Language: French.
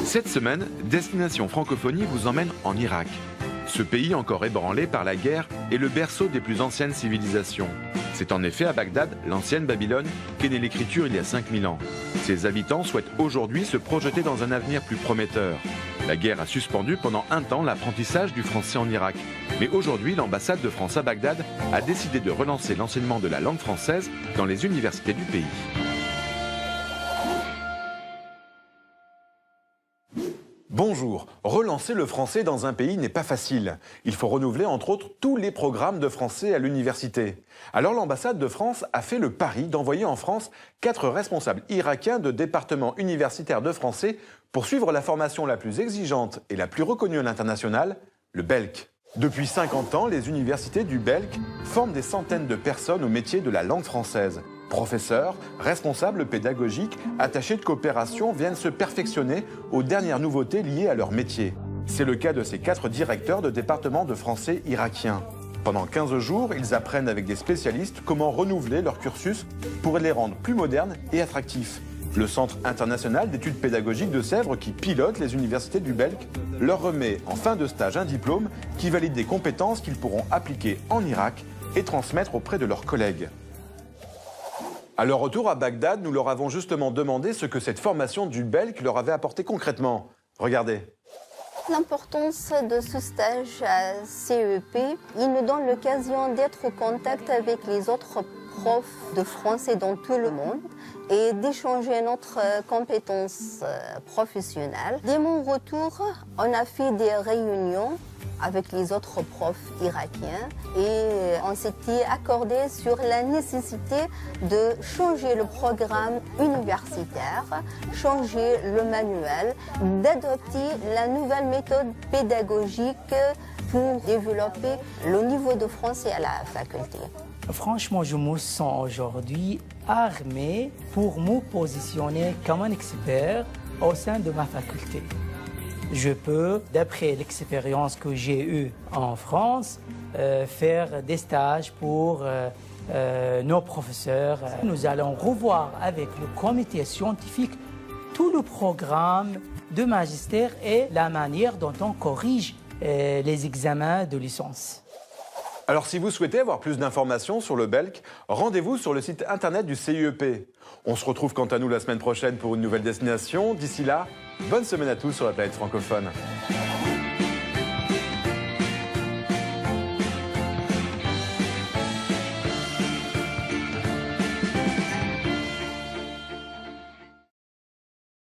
Cette semaine, Destination Francophonie vous emmène en Irak. Ce pays encore ébranlé par la guerre est le berceau des plus anciennes civilisations. C'est en effet à Bagdad, l'ancienne Babylone, qu'est née l'écriture il y a 5000 ans. Ses habitants souhaitent aujourd'hui se projeter dans un avenir plus prometteur. La guerre a suspendu pendant un temps l'apprentissage du français en Irak. Mais aujourd'hui, l'ambassade de France à Bagdad a décidé de relancer l'enseignement de la langue française dans les universités du pays. Bonjour, relancer le français dans un pays n'est pas facile. Il faut renouveler entre autres tous les programmes de français à l'université. Alors l'ambassade de France a fait le pari d'envoyer en France 4 responsables irakiens de départements universitaires de français pour suivre la formation la plus exigeante et la plus reconnue à l'international, le BELC. Depuis 50 ans, les universités du BELC forment des centaines de personnes au métier de la langue française. Professeurs, responsables pédagogiques, attachés de coopération viennent se perfectionner aux dernières nouveautés liées à leur métier. C'est le cas de ces 4 directeurs de départements de français irakiens. Pendant 15 jours, ils apprennent avec des spécialistes comment renouveler leur cursus pour les rendre plus modernes et attractifs. Le Centre international d'études pédagogiques de Sèvres, qui pilote les universités du BELC, leur remet en fin de stage un diplôme qui valide des compétences qu'ils pourront appliquer en Irak et transmettre auprès de leurs collègues. À leur retour à Bagdad, nous leur avons justement demandé ce que cette formation du BELC leur avait apporté concrètement. Regardez. L'importance de ce stage à CEP, il nous donne l'occasion d'être en contact avec les autres profs de français dans tout le monde et d'échanger notre compétence professionnelle. Dès mon retour, on a fait des réunions avec les autres profs irakiens et on s'était accordé sur la nécessité de changer le programme universitaire, changer le manuel, d'adopter la nouvelle méthode pédagogique pour développer le niveau de français à la faculté. Franchement, je me sens aujourd'hui armé pour me positionner comme un expert au sein de ma faculté. Je peux, d'après l'expérience que j'ai eue en France, faire des stages pour nos professeurs. Nous allons revoir avec le comité scientifique tout le programme de magistère et la manière dont on corrige les examens de licence. Alors si vous souhaitez avoir plus d'informations sur le BELC, rendez-vous sur le site internet du CIEP. On se retrouve quant à nous la semaine prochaine pour une nouvelle destination. D'ici là, bonne semaine à tous sur la planète francophone.